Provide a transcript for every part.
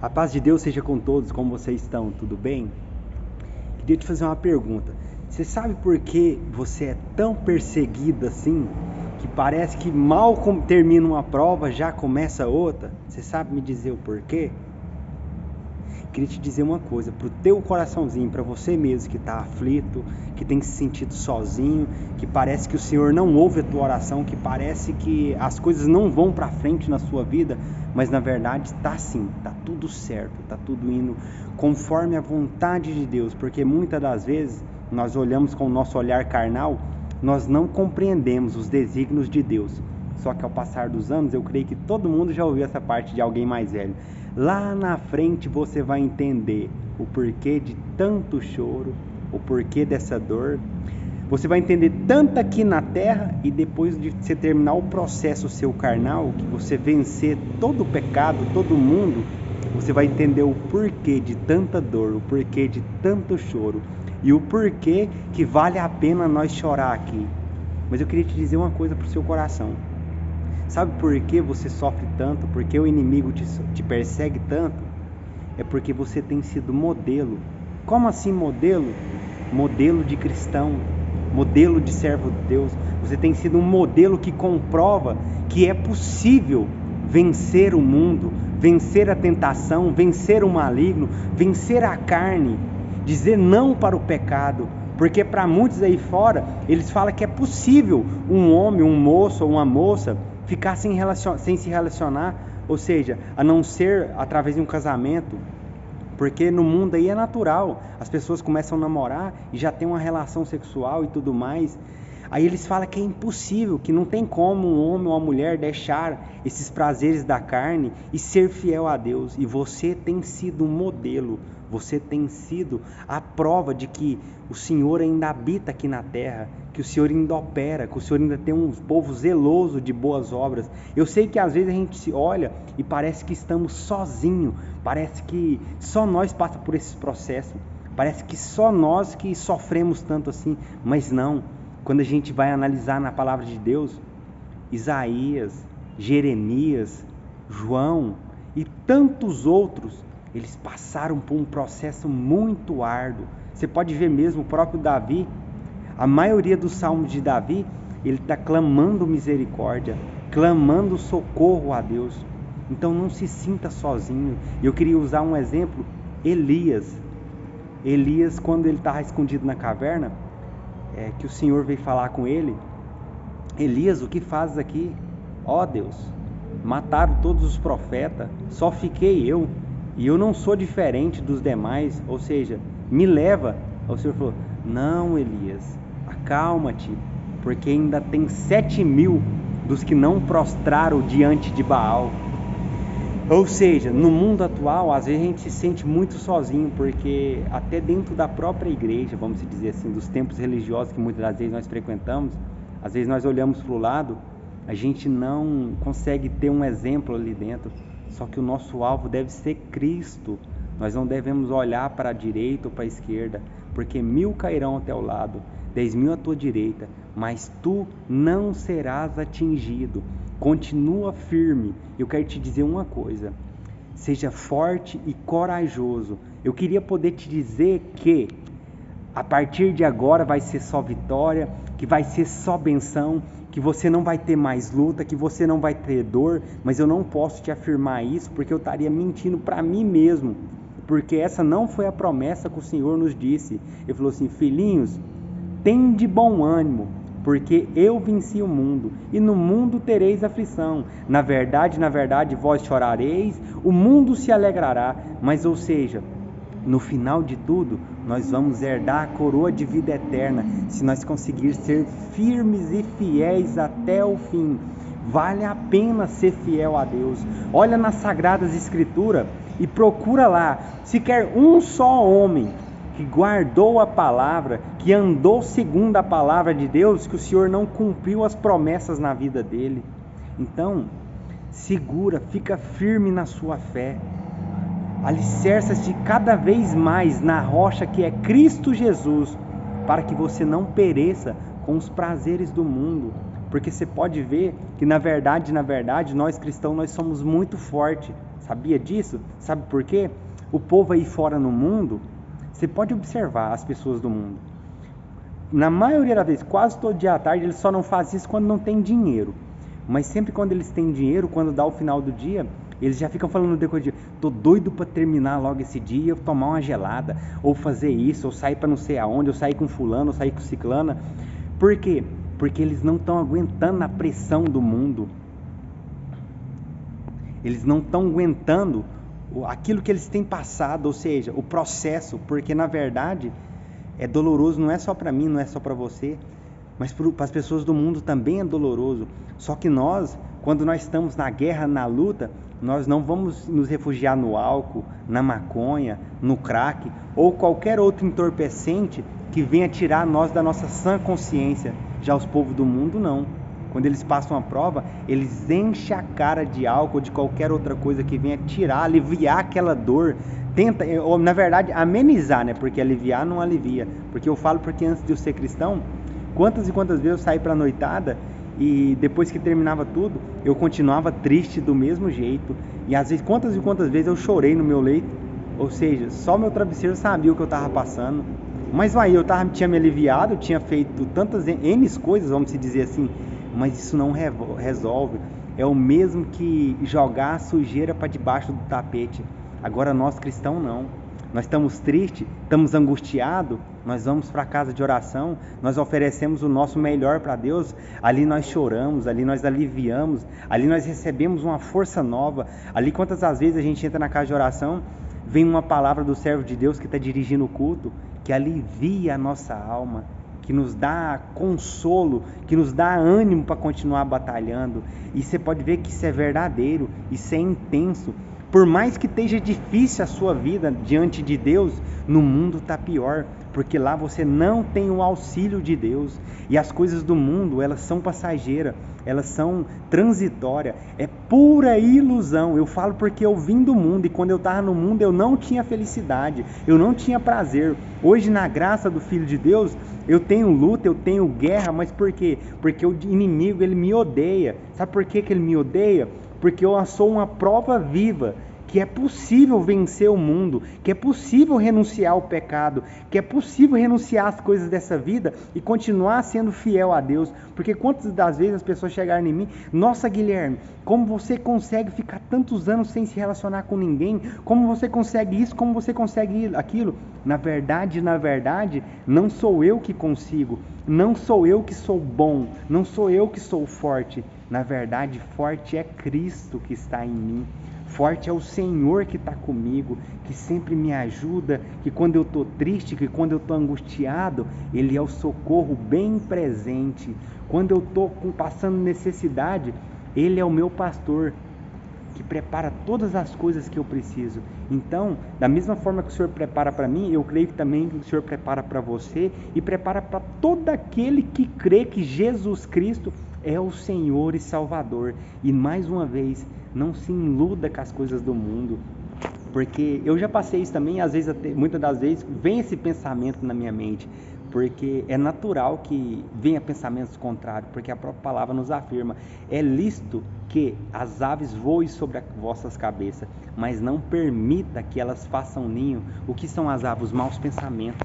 A paz de Deus seja com todos, como vocês estão, tudo bem? Queria te fazer uma pergunta. Você sabe por que você é tão perseguido assim, que parece que mal termina uma prova, já começa outra? Você sabe me dizer o porquê? Queria te dizer uma coisa, pro teu coraçãozinho, para você mesmo que está aflito, que tem se sentido sozinho, que parece que o Senhor não ouve a tua oração, que parece que as coisas não vão para frente na sua vida, mas na verdade está sim, está tudo certo, está tudo indo conforme a vontade de Deus, porque muitas das vezes nós olhamos com o nosso olhar carnal, nós não compreendemos os desígnios de Deus. Só que ao passar dos anos, eu creio que todo mundo já ouviu essa parte de alguém mais velho. Lá na frente você vai entender o porquê de tanto choro, o porquê dessa dor. Você vai entender tanto aqui na terra, e depois de você terminar o processo seu carnal, que você vencer todo o pecado, todo mundo, você vai entender o porquê de tanta dor, o porquê de tanto choro e o porquê que vale a pena nós chorar aqui. Mas eu queria te dizer uma coisa para o seu coração. Sabe por que você sofre tanto? Por que o inimigo te persegue tanto? É porque você tem sido modelo. Como assim modelo? Modelo de cristão, modelo de servo de Deus. Você tem sido um modelo que comprova que é possível vencer o mundo, vencer a tentação, vencer o maligno, vencer a carne, dizer não para o pecado. Porque para muitos aí fora, eles falam que é possível um homem, um moço ou uma moça ficar sem se relacionar, ou seja, a não ser através de um casamento, porque no mundo aí é natural, as pessoas começam a namorar e já tem uma relação sexual e tudo mais. Aí eles falam que é impossível, que não tem como um homem ou uma mulher deixar esses prazeres da carne e ser fiel a Deus. E você tem sido um modelo, você tem sido a prova de que o Senhor ainda habita aqui na terra, que o Senhor ainda opera, que o Senhor ainda tem um povo zeloso de boas obras. Eu sei que às vezes a gente se olha e parece que estamos sozinhos, parece que só nós passamos por esse processo, parece que só nós que sofremos tanto assim, mas não. Quando a gente vai analisar na palavra de Deus, Isaías, Jeremias, João e tantos outros, eles passaram por um processo muito árduo. Você pode ver mesmo o próprio Davi, a maioria dos salmos de Davi, ele está clamando misericórdia, clamando socorro a Deus. Então não se sinta sozinho. Eu queria usar um exemplo, Elias, quando ele estava escondido na caverna, que o Senhor veio falar com ele: Elias, o que fazes aqui? Ó Deus, mataram todos os profetas, só fiquei eu, e eu não sou diferente dos demais, ou seja, me leva. O Senhor falou: não, Elias, acalma-te, porque ainda tem 7.000 dos que não prostraram diante de Baal. Ou seja, no mundo atual, às vezes a gente se sente muito sozinho, porque até dentro da própria igreja, vamos dizer assim, dos templos religiosos que muitas das vezes nós frequentamos, às vezes nós olhamos para o lado, a gente não consegue ter um exemplo ali dentro. Só que o nosso alvo deve ser Cristo. Nós não devemos olhar para a direita ou para a esquerda, porque 1.000 cairão ao teu lado, 10.000 à tua direita, mas tu não serás atingido. Continua firme. Eu quero te dizer uma coisa: seja forte e corajoso. Eu queria poder te dizer que a partir de agora vai ser só vitória, que vai ser só benção, que você não vai ter mais luta, que você não vai ter dor, mas eu não posso te afirmar isso, porque eu estaria mentindo para mim mesmo, porque essa não foi a promessa que o Senhor nos disse. Ele falou assim: filhinhos, tende bom ânimo, porque eu venci o mundo, e no mundo tereis aflição. Na verdade, vós chorareis, o mundo se alegrará. Mas, ou seja, no final de tudo, nós vamos herdar a coroa de vida eterna, se nós conseguirmos ser firmes e fiéis até o fim. Vale a pena ser fiel a Deus. Olha nas Sagradas Escrituras e procura lá, se quer um só homem que guardou a palavra, que andou segundo a palavra de Deus, que o Senhor não cumpriu as promessas na vida dele. Então, segura, fica firme na sua fé, alicerça-se cada vez mais na rocha que é Cristo Jesus, para que você não pereça com os prazeres do mundo, porque você pode ver que na verdade, nós cristãos, nós somos muito fortes. Sabia disso? Sabe por quê? O povo aí fora no mundo, você pode observar as pessoas do mundo. Na maioria das vezes, quase todo dia à tarde, eles só não fazem isso quando não tem dinheiro. Mas sempre quando eles têm dinheiro, quando dá o final do dia, eles já ficam falando no decorrer do dia: tô doido para terminar logo esse dia, tomar uma gelada, ou fazer isso, ou sair para não sei aonde, ou sair com fulano, ou sair com ciclana. Por quê? Porque eles não estão aguentando a pressão do mundo. Eles não estão aguentando aquilo que eles têm passado, ou seja, o processo, porque na verdade é doloroso, não é só para mim, não é só para você, mas para as pessoas do mundo também é doloroso. Só que nós, quando nós estamos na guerra, na luta, nós não vamos nos refugiar no álcool, na maconha, no crack ou qualquer outro entorpecente que venha tirar nós da nossa sã consciência. Já os povos do mundo não. Quando eles passam a prova, eles enchem a cara de álcool ou de qualquer outra coisa que venha tirar, aliviar aquela dor. Tenta, ou na verdade, amenizar, né? Porque aliviar não alivia. Porque eu falo porque antes de eu ser cristão, quantas e quantas vezes eu saí pra noitada e depois que terminava tudo, eu continuava triste do mesmo jeito. E às vezes, quantas e quantas vezes eu chorei no meu leito. Ou seja, só meu travesseiro sabia o que eu estava passando. Mas aí eu tinha me aliviado, tinha feito tantas N coisas, vamos se dizer assim, mas isso não resolve. É o mesmo que jogar a sujeira para debaixo do tapete. Agora nós cristãos não. Nós estamos tristes, estamos angustiados, nós vamos para a casa de oração, nós oferecemos o nosso melhor para Deus, ali nós choramos, ali nós aliviamos, ali nós recebemos uma força nova. Ali quantas vezes a gente entra na casa de oração, vem uma palavra do servo de Deus que está dirigindo o culto, que alivia a nossa alma, que nos dá consolo, que nos dá ânimo para continuar batalhando. E você pode ver que isso é verdadeiro, isso é intenso. Por mais que esteja difícil a sua vida diante de Deus, no mundo está pior, porque lá você não tem o auxílio de Deus. E as coisas do mundo, elas são passageiras, elas são transitórias, é pura ilusão. Eu falo porque eu vim do mundo e quando eu estava no mundo eu não tinha felicidade, eu não tinha prazer. Hoje, na graça do Filho de Deus, eu tenho luta, eu tenho guerra, mas por quê? Porque o inimigo, ele me odeia. Sabe por que ele me odeia? Porque eu sou uma prova viva que é possível vencer o mundo, que é possível renunciar ao pecado, que é possível renunciar às coisas dessa vida e continuar sendo fiel a Deus. Porque quantas das vezes as pessoas chegaram em mim: nossa, Guilherme, como você consegue ficar tantos anos sem se relacionar com ninguém? Como você consegue isso? Como você consegue aquilo? Na verdade, não sou eu que consigo, não sou eu que sou bom, não sou eu que sou forte. Na verdade, forte é Cristo que está em mim. Forte é o Senhor que está comigo, que sempre me ajuda, que quando eu estou triste, que quando eu estou angustiado, Ele é o socorro bem presente. Quando eu estou passando necessidade, Ele é o meu pastor, que prepara todas as coisas que eu preciso. Então, da mesma forma que o Senhor prepara para mim, eu creio que também o Senhor prepara para você e prepara para todo aquele que crê que Jesus Cristo é o Senhor e Salvador. E mais uma vez, não se iluda com as coisas do mundo, porque eu já passei isso também. Às vezes, muitas das vezes, vem esse pensamento na minha mente, porque é natural que venha pensamentos contrários, porque a própria palavra nos afirma: é lícito que as aves voem sobre as vossas cabeças, mas não permita que elas façam ninho. O que são as aves? Os maus pensamentos,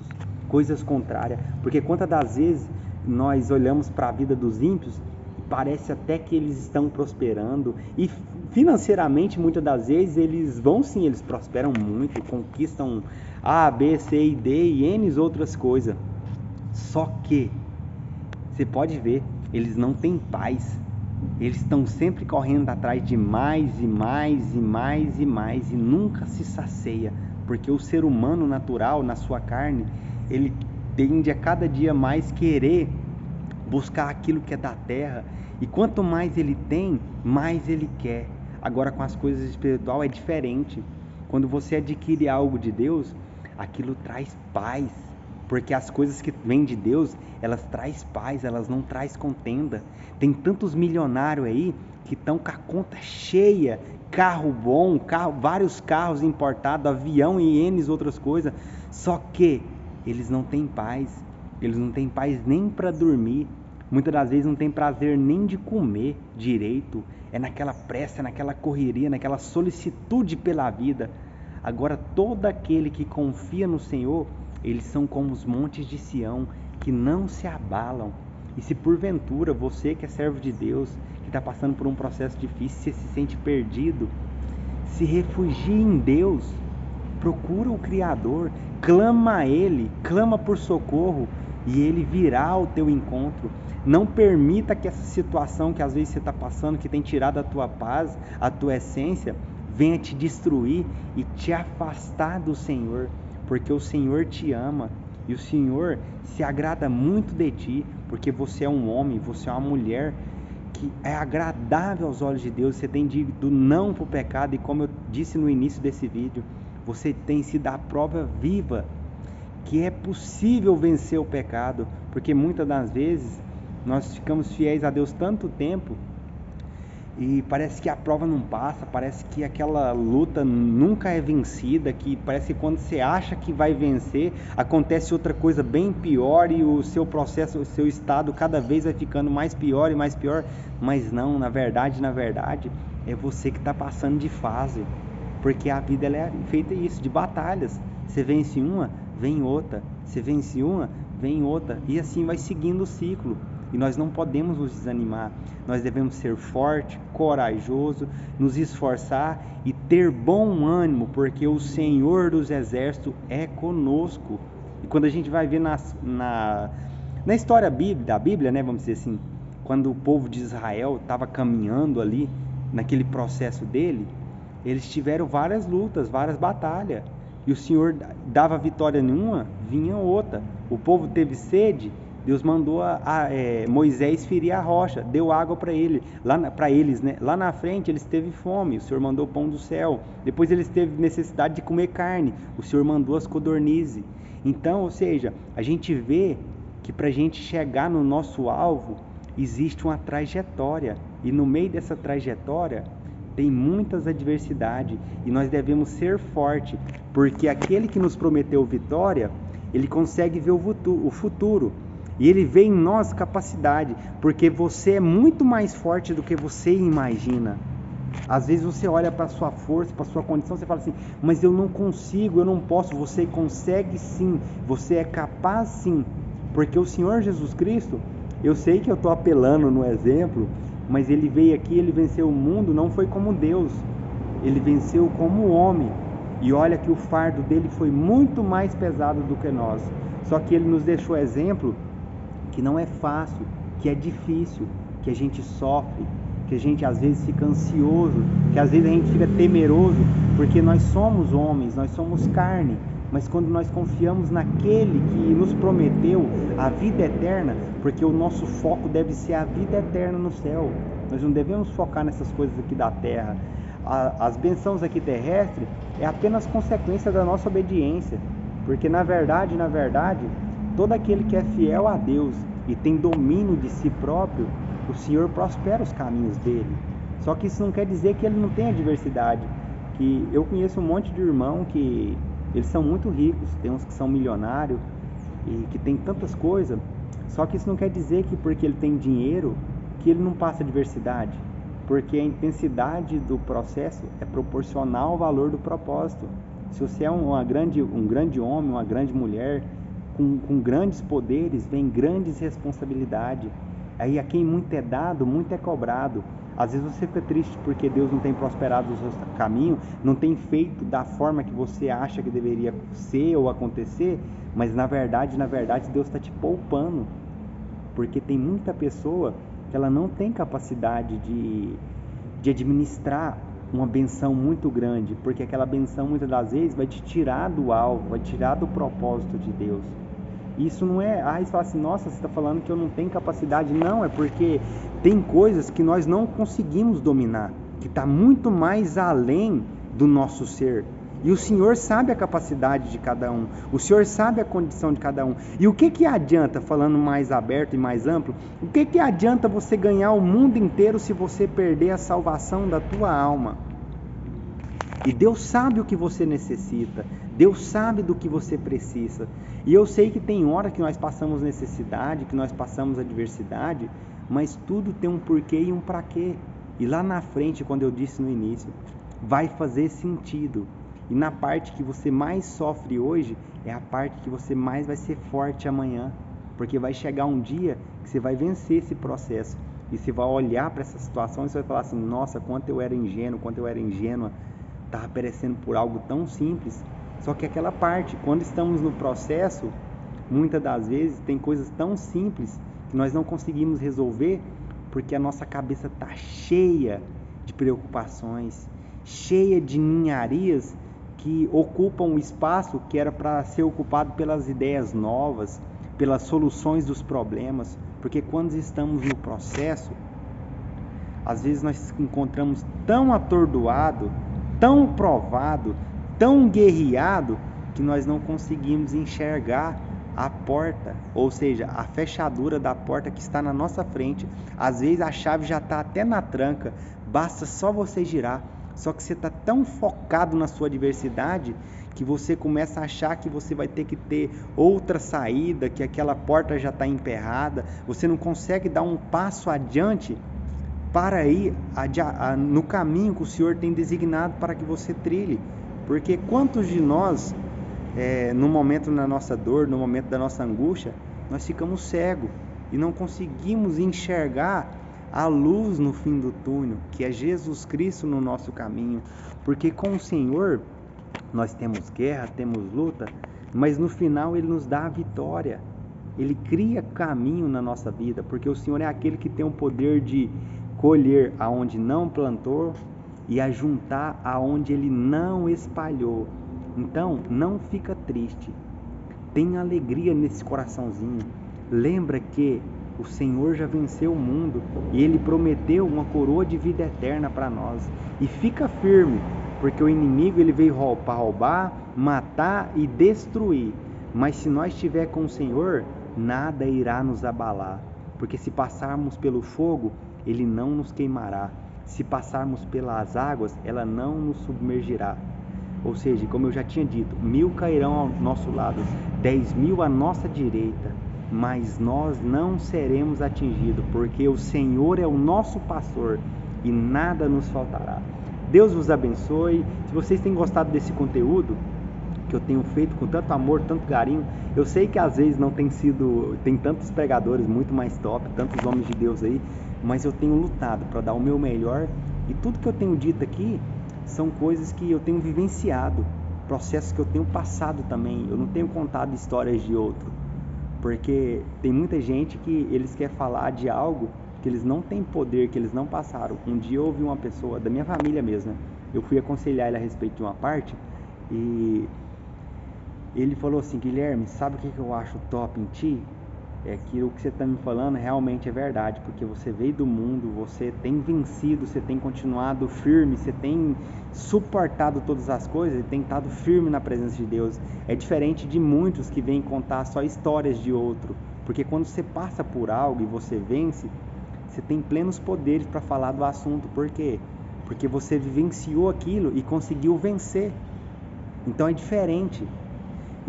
coisas contrárias. Porque quantas das vezes nós olhamos para a vida dos ímpios, parece até que eles estão prosperando, e financeiramente muitas das vezes eles vão sim, eles prosperam muito, conquistam A, B, C e D e N outras coisas. Só que você pode ver, eles não têm paz, eles estão sempre correndo atrás de mais e mais e mais e mais, e nunca se sacia, porque o ser humano natural, na sua carne, ele tende a cada dia mais querer buscar aquilo que é da terra, e quanto mais ele tem, mais ele quer. Agora, com as coisas espirituais é diferente. Quando você adquire algo de Deus, aquilo traz paz, porque as coisas que vêm de Deus, elas traz paz, elas não traz contenda. Tem tantos milionários aí que estão com a conta cheia, carro bom, vários carros importados, avião e N outras coisas, só que eles não têm paz. Eles não têm paz nem para dormir. Muitas das vezes não tem prazer nem de comer direito, é naquela pressa, é naquela correria, naquela solicitude pela vida. Agora, todo aquele que confia no Senhor, eles são como os montes de Sião, que não se abalam. E se porventura você que é servo de Deus, que está passando por um processo difícil, você se sente perdido, se refugie em Deus, procura o Criador, clama a Ele, clama por socorro e Ele virá ao teu encontro. Não permita que essa situação que às vezes você está passando, que tem tirado a tua paz, a tua essência, venha te destruir e te afastar do Senhor, porque o Senhor te ama e o Senhor se agrada muito de ti, porque você é um homem, você é uma mulher que é agradável aos olhos de Deus. Você tem dito não para o pecado e, como eu disse no início desse vídeo, você tem sido a prova viva que é possível vencer o pecado, porque muitas das vezes nós ficamos fiéis a Deus tanto tempo e parece que a prova não passa, parece que aquela luta nunca é vencida, que parece que quando você acha que vai vencer, acontece outra coisa bem pior e o seu processo, o seu estado cada vez vai ficando mais pior e mais pior. Mas não, na verdade, é você que está passando de fase, porque a vida ela é feita isso, de batalhas. Você vence uma, vem outra, você vence uma, vem outra, e assim vai seguindo o ciclo. E nós não podemos nos desanimar, nós devemos ser forte, corajoso, nos esforçar e ter bom ânimo, porque o Senhor dos Exércitos é conosco. E quando a gente vai ver na história da Bíblia, né, vamos dizer assim, quando o povo de Israel estava caminhando ali, naquele processo dele, eles tiveram várias lutas, várias batalhas, e o Senhor dava vitória em uma, vinha outra. O povo teve sede, Deus mandou Moisés ferir a rocha, deu água para eles, né? Lá na frente eles teve fome, o Senhor mandou pão do céu. Depois eles teve necessidade de comer carne, o Senhor mandou as codornizes. Então, ou seja, a gente vê que para a gente chegar no nosso alvo, existe uma trajetória. E no meio dessa trajetória, tem muitas adversidades. E nós devemos ser fortes, porque aquele que nos prometeu vitória, ele consegue ver o futuro. E Ele vê em nós capacidade, porque você é muito mais forte do que você imagina. Às vezes você olha para a sua força, para a sua condição, você fala assim, mas eu não consigo, eu não posso. Você consegue sim, você é capaz sim, porque o Senhor Jesus Cristo, eu sei que eu estou apelando no exemplo, mas Ele veio aqui, Ele venceu o mundo, não foi como Deus, Ele venceu como homem. E olha que o fardo dele foi muito mais pesado do que nós. Só que Ele nos deixou exemplo que não é fácil, que é difícil, que a gente sofre, que a gente às vezes fica ansioso, que às vezes a gente fica temeroso, porque nós somos homens, nós somos carne, mas quando nós confiamos naquele que nos prometeu a vida eterna, porque o nosso foco deve ser a vida eterna no céu, nós não devemos focar nessas coisas aqui da terra. As bênçãos aqui terrestres é apenas consequência da nossa obediência, porque na verdade, todo aquele que é fiel a Deus e tem domínio de si próprio, o Senhor prospera os caminhos dele. Só que isso não quer dizer que ele não tem adversidade. Que eu conheço um monte de irmão que eles são muito ricos, tem uns que são milionários e que tem tantas coisas. Só que isso não quer dizer que porque ele tem dinheiro, que ele não passa adversidade. Porque a intensidade do processo é proporcional ao valor do propósito. Se você é um grande homem, uma grande mulher, com grandes poderes, vem grandes responsabilidades. Aí a quem muito é dado, muito é cobrado. Às vezes você fica triste porque Deus não tem prosperado o seu caminho, não tem feito da forma que você acha que deveria ser ou acontecer, mas na verdade Deus está te poupando. Porque tem muita pessoa que ela não tem capacidade de administrar uma benção muito grande, porque aquela benção muitas das vezes vai te tirar do alvo, vai tirar do propósito de Deus. Isso não é, você fala assim, nossa, você está falando que eu não tenho capacidade. Não, é porque tem coisas que nós não conseguimos dominar, que está muito mais além do nosso ser. E o Senhor sabe a capacidade de cada um, o Senhor sabe a condição de cada um. E o que adianta, falando mais aberto e mais amplo, o que adianta você ganhar o mundo inteiro se você perder a salvação da tua alma? E Deus sabe o que você necessita, Deus sabe do que você precisa. E eu sei que tem hora que nós passamos necessidade, que nós passamos adversidade, mas tudo tem um porquê e um para quê. E lá na frente, quando eu disse no início, vai fazer sentido. E na parte que você mais sofre hoje, é a parte que você mais vai ser forte amanhã. Porque vai chegar um dia que você vai vencer esse processo. E você vai olhar para essa situação e você vai falar assim, nossa, quanto eu era ingênuo, quanto eu era ingênua, estava perecendo por algo tão simples. Só que aquela parte, quando estamos no processo, muitas das vezes tem coisas tão simples que nós não conseguimos resolver porque a nossa cabeça está cheia de preocupações, cheia de ninharias que ocupam o espaço que era para ser ocupado pelas ideias novas, pelas soluções dos problemas, porque quando estamos no processo, às vezes nós encontramos tão atordoado, tão provado, tão guerreado, que nós não conseguimos enxergar a porta, ou seja, a fechadura da porta que está na nossa frente. Às vezes a chave já está até na tranca, basta só você girar. Só que você está tão focado na sua adversidade que você começa a achar que você vai ter que ter outra saída, que aquela porta já está emperrada, você não consegue dar um passo adiante para ir no caminho que o Senhor tem designado para que você trilhe. Porque quantos de nós, no momento da nossa dor, no momento da nossa angústia, nós ficamos cegos e não conseguimos enxergar a luz no fim do túnel, que é Jesus Cristo no nosso caminho. Porque com o Senhor nós temos guerra, temos luta, mas no final Ele nos dá a vitória. Ele cria caminho na nossa vida, porque o Senhor é aquele que tem o poder de colher aonde não plantou e ajuntar aonde Ele não espalhou. Então, não fica triste. Tenha alegria nesse coraçãozinho. Lembra que o Senhor já venceu o mundo e Ele prometeu uma coroa de vida eterna para nós. E fica firme, porque o inimigo ele veio para roubar, matar e destruir. Mas se nós estiver com o Senhor, nada irá nos abalar. Porque se passarmos pelo fogo, Ele não nos queimará. Se passarmos pelas águas, ela não nos submergirá. Ou seja, como eu já tinha dito, 1000 cairão ao nosso lado, 10.000 à nossa direita, mas nós não seremos atingidos, porque o Senhor é o nosso pastor e nada nos faltará. Deus vos abençoe. Se vocês têm gostado desse conteúdo que eu tenho feito com tanto amor, tanto carinho, eu sei que às vezes não tem tantos pregadores muito mais top, tantos homens de Deus aí, mas eu tenho lutado para dar o meu melhor, e tudo que eu tenho dito aqui são coisas que eu tenho vivenciado, processos que eu tenho passado também. Eu não tenho contado histórias de outro, porque tem muita gente que eles querem falar de algo que eles não têm poder, que eles não passaram. Um dia eu ouvi uma pessoa, da minha família mesmo, né? Eu fui aconselhar ele a respeito de uma parte, e ele falou assim: Guilherme, sabe o que eu acho top em ti? É que o que você está me falando realmente é verdade, porque você veio do mundo, você tem vencido, você tem continuado firme, você tem suportado todas as coisas e tem estado firme na presença de Deus. É diferente de muitos que vêm contar só histórias de outro, porque quando você passa por algo e você vence, você tem plenos poderes para falar do assunto. Por quê? Porque você vivenciou aquilo e conseguiu vencer. Então é diferente.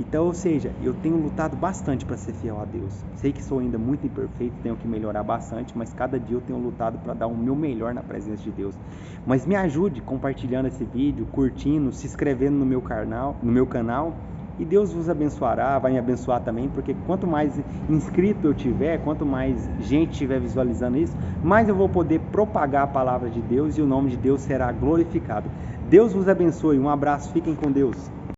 Então, ou seja, eu tenho lutado bastante para ser fiel a Deus. Sei que sou ainda muito imperfeito, tenho que melhorar bastante, mas cada dia eu tenho lutado para dar o meu melhor na presença de Deus. Mas me ajude compartilhando esse vídeo, curtindo, se inscrevendo no meu canal, e Deus vos abençoará, vai me abençoar também, porque quanto mais inscrito eu tiver, quanto mais gente estiver visualizando isso, mais eu vou poder propagar a palavra de Deus e o nome de Deus será glorificado. Deus vos abençoe, um abraço, fiquem com Deus.